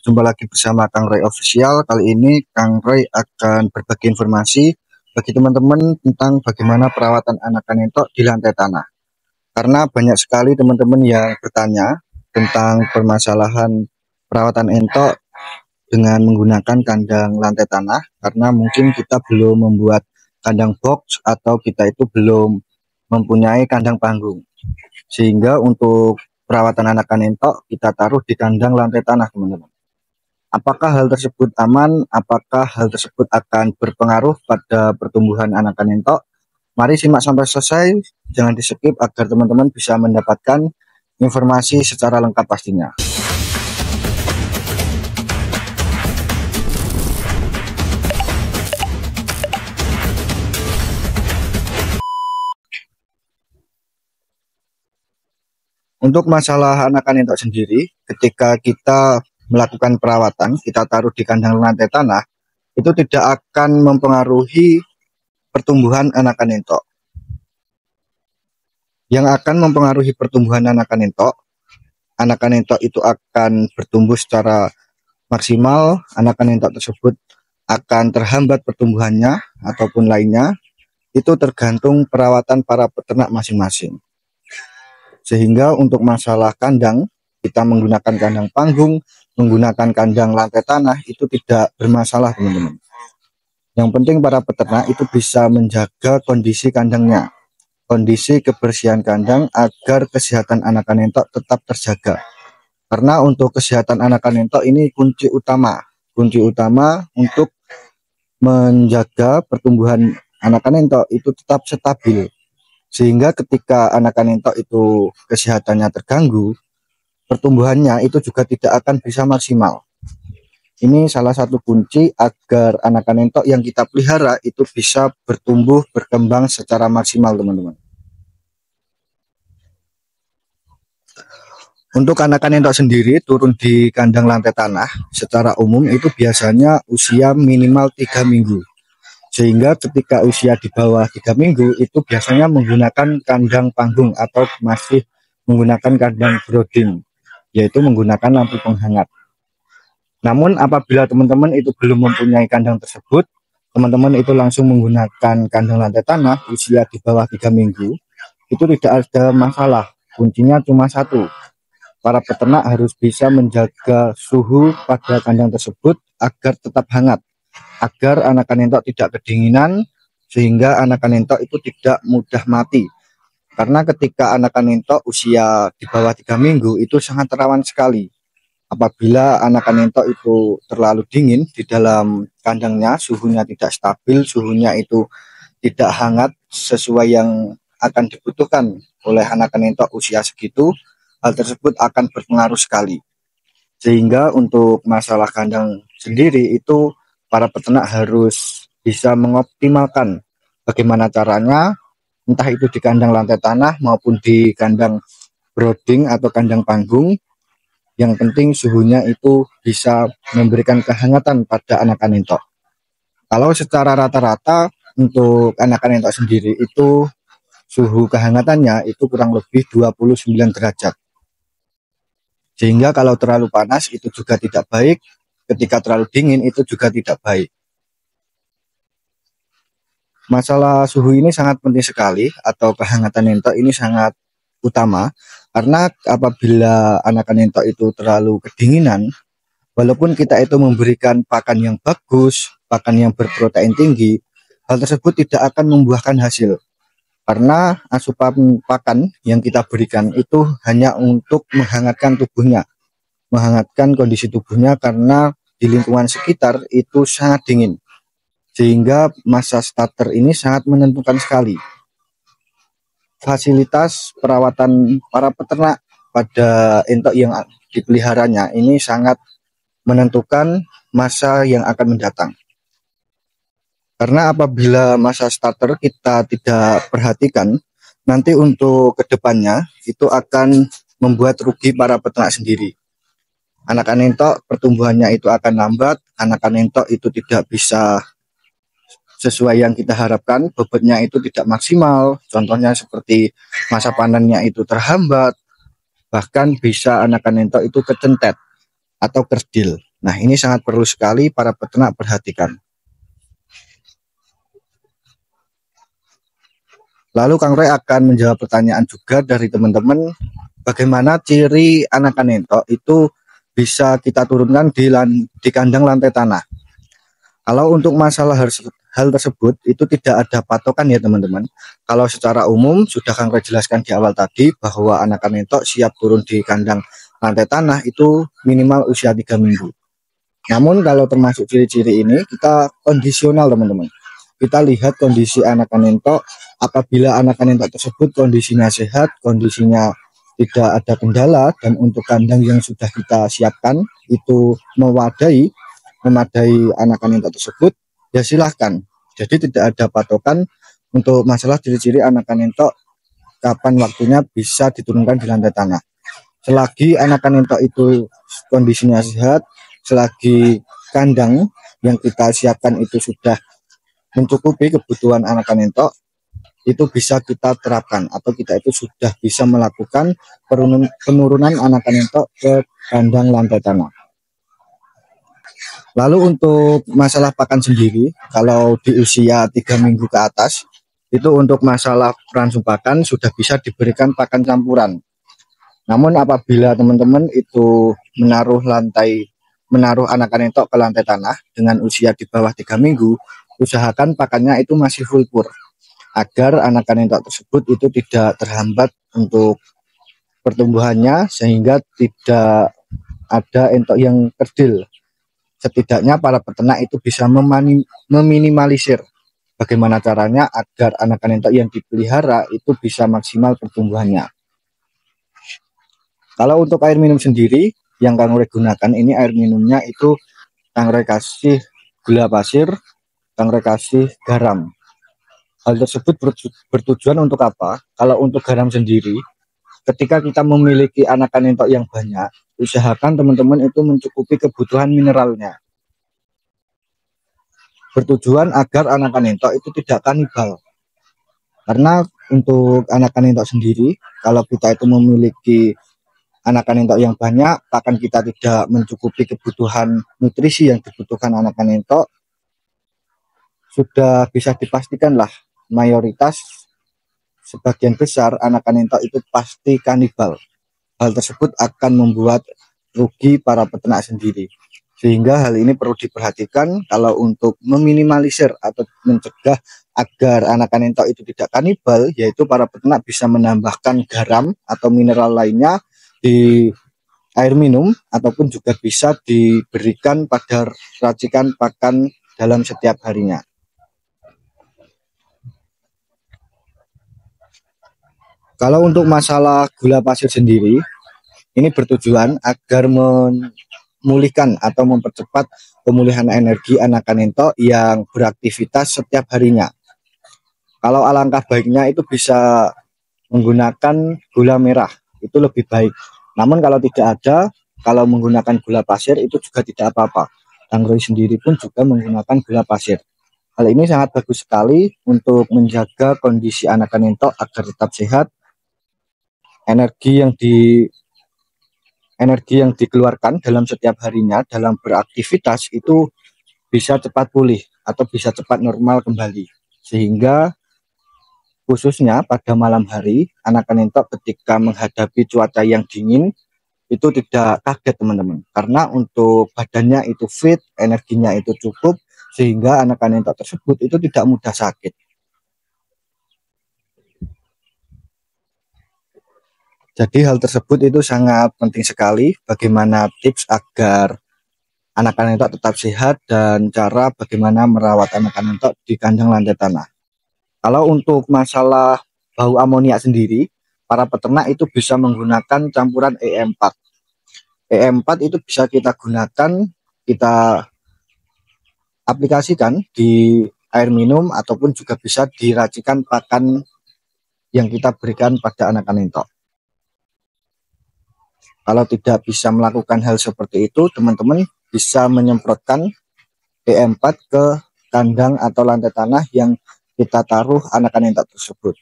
Berjumpa lagi bersama Kang Roy Official. Kali ini Kang Roy akan berbagi informasi bagi teman-teman tentang bagaimana perawatan anakan entok di lantai tanah. Karena banyak sekali teman-teman yang bertanya tentang permasalahan perawatan entok dengan menggunakan kandang lantai tanah, karena mungkin kita belum membuat kandang box atau kita itu belum mempunyai kandang panggung. Sehingga untuk perawatan anakan entok kita taruh di kandang lantai tanah, teman-teman. Apakah hal tersebut aman? Apakah hal tersebut akan berpengaruh pada pertumbuhan anakan entok? Mari simak sampai selesai, jangan di skip agar teman-teman bisa mendapatkan informasi secara lengkap pastinya. Untuk masalah anakan entok sendiri, ketika kita melakukan perawatan, kita taruh di kandang lantai tanah, itu tidak akan mempengaruhi pertumbuhan anakan entok. Yang akan mempengaruhi pertumbuhan anakan entok itu akan bertumbuh secara maksimal, anakan entok tersebut akan terhambat pertumbuhannya ataupun lainnya, itu tergantung perawatan para peternak masing-masing. Sehingga untuk masalah kandang, kita menggunakan kandang panggung, menggunakan kandang lantai tanah, itu tidak bermasalah, teman-teman. Yang penting para peternak itu bisa menjaga kondisi kandangnya, kondisi kebersihan kandang, agar kesehatan anakan entok tetap terjaga. Karena untuk kesehatan anakan entok ini kunci utama untuk menjaga pertumbuhan anakan entok itu tetap stabil. Sehingga ketika anakan entok itu kesehatannya terganggu, pertumbuhannya itu juga tidak akan bisa maksimal. Ini salah satu kunci agar anakan entok yang kita pelihara itu bisa bertumbuh, berkembang secara maksimal, teman-teman. Untuk anakan entok sendiri turun di kandang lantai tanah secara umum itu biasanya usia minimal 3 minggu. Sehingga ketika usia di bawah 3 minggu itu biasanya menggunakan kandang panggung atau masih menggunakan kandang brooding, yaitu menggunakan lampu penghangat. Namun apabila teman-teman itu belum mempunyai kandang tersebut, teman-teman itu langsung menggunakan kandang lantai tanah usia di bawah 3 minggu, itu tidak ada masalah. Kuncinya cuma satu, para peternak harus bisa menjaga suhu pada kandang tersebut agar tetap hangat, agar anakan entok tidak kedinginan, sehingga anakan entok itu tidak mudah mati. Karena ketika anakan entok usia di bawah 3 minggu itu sangat rawan sekali. Apabila anakan entok itu terlalu dingin di dalam kandangnya, suhunya tidak stabil, suhunya itu tidak hangat sesuai yang akan dibutuhkan oleh anakan entok usia segitu, hal tersebut akan berpengaruh sekali. Sehingga untuk masalah kandang sendiri itu para peternak harus bisa mengoptimalkan bagaimana caranya, entah itu di kandang lantai tanah maupun di kandang brooding atau kandang panggung. Yang penting suhunya itu bisa memberikan kehangatan pada anakan entok. Kalau secara rata-rata untuk anakan entok sendiri itu suhu kehangatannya itu kurang lebih 29 derajat. Sehingga kalau terlalu panas itu juga tidak baik, ketika terlalu dingin itu juga tidak baik. Masalah suhu ini sangat penting sekali, atau kehangatan entok ini sangat utama, karena apabila anakan entok itu terlalu kedinginan, walaupun kita itu memberikan pakan yang bagus, pakan yang berprotein tinggi, hal tersebut tidak akan membuahkan hasil. Karena asupan pakan yang kita berikan itu hanya untuk menghangatkan tubuhnya, menghangatkan kondisi tubuhnya, karena di lingkungan sekitar itu sangat dingin. Sehingga masa starter ini sangat menentukan sekali. Fasilitas perawatan para peternak pada entok yang dipeliharanya ini sangat menentukan masa yang akan mendatang. Karena apabila masa starter kita tidak perhatikan, nanti untuk kedepannya itu akan membuat rugi para peternak sendiri. Anakan entok pertumbuhannya itu akan lambat, anakan entok itu tidak bisa sesuai yang kita harapkan, bobotnya itu tidak maksimal, contohnya seperti masa panennya itu terhambat, bahkan bisa anakan entok itu kecentet atau kerdil. Nah, ini sangat perlu sekali para peternak perhatikan. Lalu Kang Roy akan menjawab pertanyaan juga dari teman-teman, bagaimana ciri anakan entok itu bisa kita turunkan di kandang lantai tanah. Kalau untuk masalah hal tersebut itu tidak ada patokan ya teman-teman. Kalau secara umum sudah Kang Roy jelaskan di awal tadi bahwa anakan entok siap turun di kandang lantai tanah itu minimal usia 3 minggu. Namun kalau termasuk ciri-ciri ini kita kondisional teman-teman. Kita lihat kondisi anakan entok, apabila anakan entok tersebut kondisinya sehat, kondisinya tidak ada kendala, dan untuk kandang yang sudah kita siapkan itu memadai anakan entok tersebut, ya silahkan. Jadi tidak ada patokan untuk masalah ciri-ciri anakan entok kapan waktunya bisa diturunkan di lantai tanah. Selagi anakan entok itu kondisinya sehat, selagi kandang yang kita siapkan itu sudah mencukupi kebutuhan anakan entok, itu bisa kita terapkan atau kita itu sudah bisa melakukan penurunan anakan entok ke kandang lantai tanah. Lalu untuk masalah pakan sendiri, kalau di usia 3 minggu ke atas, itu untuk masalah ransum pakan sudah bisa diberikan pakan campuran. Namun apabila teman-teman itu menaruh anakan entok ke lantai tanah dengan usia di bawah 3 minggu, usahakan pakannya itu masih full pur agar anakan entok tersebut itu tidak terhambat untuk pertumbuhannya sehingga tidak ada entok yang kerdil. Setidaknya para peternak itu bisa meminimalisir bagaimana caranya agar anakan entok yang dipelihara itu bisa maksimal pertumbuhannya. Kalau untuk air minum sendiri yang Kang Roy gunakan ini air minumnya itu Kang Roy kasih gula pasir, Kang Roy kasih garam. Hal tersebut bertujuan untuk apa? Kalau untuk garam sendiri, ketika kita memiliki anakan entok yang banyak, usahakan teman-teman itu mencukupi kebutuhan mineralnya. Bertujuan agar anakan entok itu tidak kanibal. Karena untuk anakan entok sendiri, kalau kita itu memiliki anakan entok yang banyak, pakan kita tidak mencukupi kebutuhan nutrisi yang dibutuhkan anakan entok, sudah bisa dipastikan lah mayoritas sebagian besar anakan entok itu pasti kanibal. Hal tersebut akan membuat rugi para peternak sendiri. Sehingga hal ini perlu diperhatikan kalau untuk meminimalisir atau mencegah agar anakan entok itu tidak kanibal, yaitu para peternak bisa menambahkan garam atau mineral lainnya di air minum ataupun juga bisa diberikan pada racikan pakan dalam setiap harinya. Kalau untuk masalah gula pasir sendiri, ini bertujuan agar memulihkan atau mempercepat pemulihan energi anakan entok yang beraktivitas setiap harinya. Kalau alangkah baiknya itu bisa menggunakan gula merah, itu lebih baik. Namun kalau tidak ada, kalau menggunakan gula pasir itu juga tidak apa-apa. Kang Roy sendiri pun juga menggunakan gula pasir. Hal ini sangat bagus sekali untuk menjaga kondisi anakan entok agar tetap sehat. Energi yang dikeluarkan dalam setiap harinya dalam beraktivitas itu bisa cepat pulih atau bisa cepat normal kembali, sehingga khususnya pada malam hari anakan entok ketika menghadapi cuaca yang dingin itu tidak kaget teman-teman, karena untuk badannya itu fit, energinya itu cukup, sehingga anakan entok tersebut itu tidak mudah sakit. Jadi hal tersebut itu sangat penting sekali, bagaimana tips agar anakan entok tetap sehat dan cara bagaimana merawat anakan entok di kandang lantai tanah. Kalau untuk masalah bau amoniak sendiri, para peternak itu bisa menggunakan campuran E4. E4 itu bisa kita gunakan, kita aplikasikan di air minum ataupun juga bisa diracikan pakan yang kita berikan pada anakan entok. Kalau tidak bisa melakukan hal seperti itu, teman-teman bisa menyemprotkan E4 ke kandang atau lantai tanah yang kita taruh anakan entok tersebut.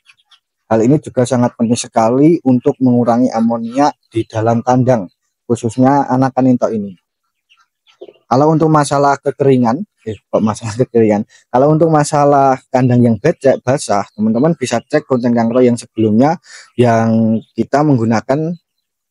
Hal ini juga sangat penting sekali untuk mengurangi amonia di dalam kandang, khususnya anakan entok ini. Kalau untuk masalah kekeringan, masalah kekeringan. Kalau untuk masalah kandang yang becek basah, teman-teman bisa cek konten Kang Roy yang sebelumnya yang kita menggunakan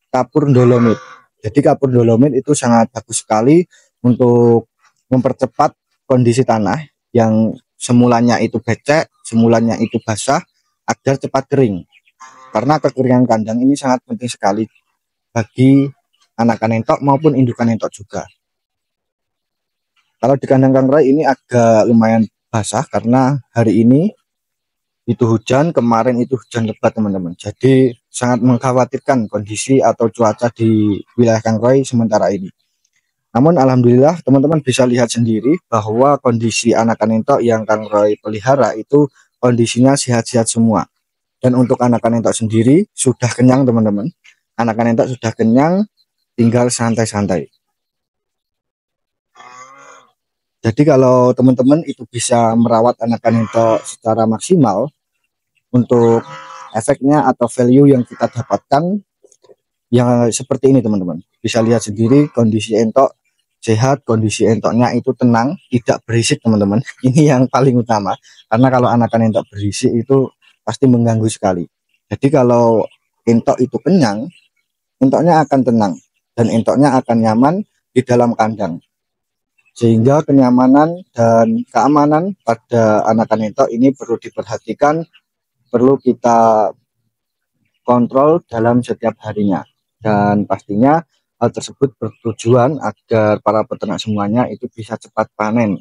kapur dolomit. Jadi kapur dolomit itu sangat bagus sekali untuk mempercepat kondisi tanah yang semulanya itu becek, semulanya itu basah agar cepat kering. Karena kekeringan kandang ini sangat penting sekali bagi anakan entok maupun indukan entok juga. Kalau di kandang Kang Roy ini agak lumayan basah karena hari ini itu hujan, kemarin itu hujan lebat teman-teman. Jadi sangat mengkhawatirkan kondisi atau cuaca di wilayah Kang Roy sementara ini. Namun alhamdulillah teman-teman bisa lihat sendiri bahwa kondisi anakan entok yang Kang Roy pelihara itu kondisinya sehat-sehat semua. Dan untuk anakan entok sendiri sudah kenyang teman-teman. Anakan entok sudah kenyang, tinggal santai-santai. Jadi kalau teman-teman itu bisa merawat anakan entok secara maksimal, untuk efeknya atau value yang kita dapatkan yang seperti ini teman-teman. Bisa lihat sendiri kondisi entok sehat, kondisi entoknya itu tenang, tidak berisik teman-teman. Ini yang paling utama, karena kalau anakan entok berisik itu pasti mengganggu sekali. Jadi kalau entok itu kenyang, entoknya akan tenang dan entoknya akan nyaman di dalam kandang. Sehingga kenyamanan dan keamanan pada anakan entok ini perlu diperhatikan, perlu kita kontrol dalam setiap harinya. Dan pastinya hal tersebut bertujuan agar para peternak semuanya itu bisa cepat panen,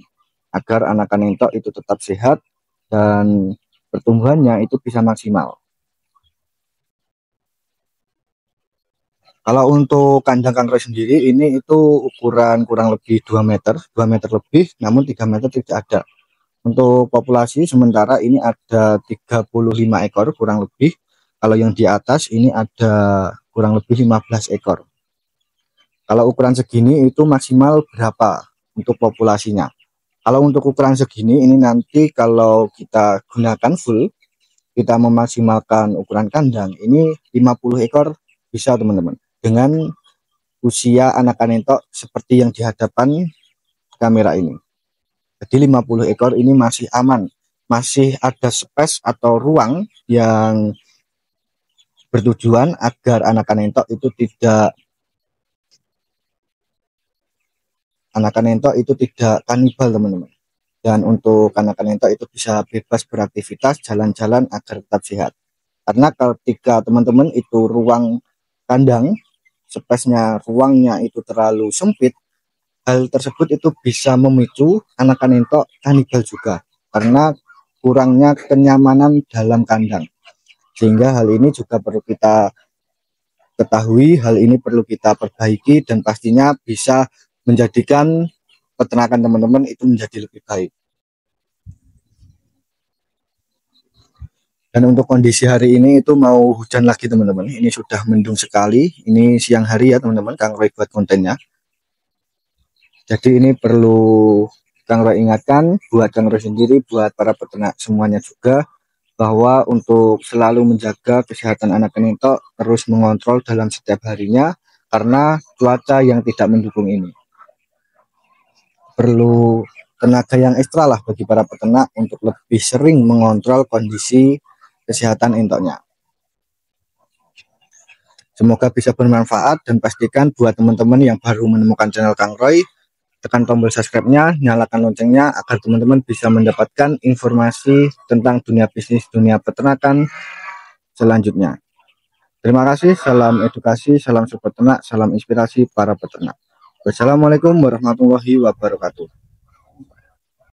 agar anakan entok itu tetap sehat dan pertumbuhannya itu bisa maksimal. Kalau untuk kandang Kang Roy sendiri ini itu ukuran kurang lebih 2 meter lebih, namun 3 meter tidak ada. Untuk populasi sementara ini ada 35 ekor kurang lebih. Kalau yang di atas ini ada kurang lebih 15 ekor. Kalau ukuran segini itu maksimal berapa untuk populasinya? Kalau untuk ukuran segini ini nanti kalau kita gunakan full, kita memaksimalkan ukuran kandang, ini 50 ekor bisa teman-teman. Dengan usia anakan entok seperti yang di hadapan kamera ini. Jadi 50 ekor ini masih aman, masih ada space atau ruang yang bertujuan agar anakan entok tidak kanibal teman-teman. Dan untuk anakan entok itu bisa bebas beraktivitas, jalan-jalan agar tetap sehat. Karena ketika teman-teman itu ruang kandang, space-nya, ruangnya itu terlalu sempit, hal tersebut itu bisa memicu anakan entok kanibal juga karena kurangnya kenyamanan dalam kandang. Sehingga hal ini juga perlu kita ketahui, hal ini perlu kita perbaiki dan pastinya bisa menjadikan peternakan teman-teman itu menjadi lebih baik. Dan untuk kondisi hari ini itu mau hujan lagi teman-teman. Ini sudah mendung sekali. Ini siang hari ya teman-teman, Kang Roy buat kontennya. Jadi ini perlu Kang Roy ingatkan buat Kang Roy sendiri, buat para peternak semuanya juga, bahwa untuk selalu menjaga kesehatan anakan entok, terus mengontrol dalam setiap harinya karena cuaca yang tidak mendukung ini. Perlu tenaga yang ekstra lah bagi para peternak untuk lebih sering mengontrol kondisi kesehatan entoknya. Semoga bisa bermanfaat dan pastikan buat teman-teman yang baru menemukan channel Kang Roy, tekan tombol subscribe-nya, nyalakan loncengnya agar teman-teman bisa mendapatkan informasi tentang dunia bisnis, dunia peternakan selanjutnya. Terima kasih, salam edukasi, salam support ternak, salam inspirasi para peternak. Wassalamualaikum warahmatullahi wabarakatuh.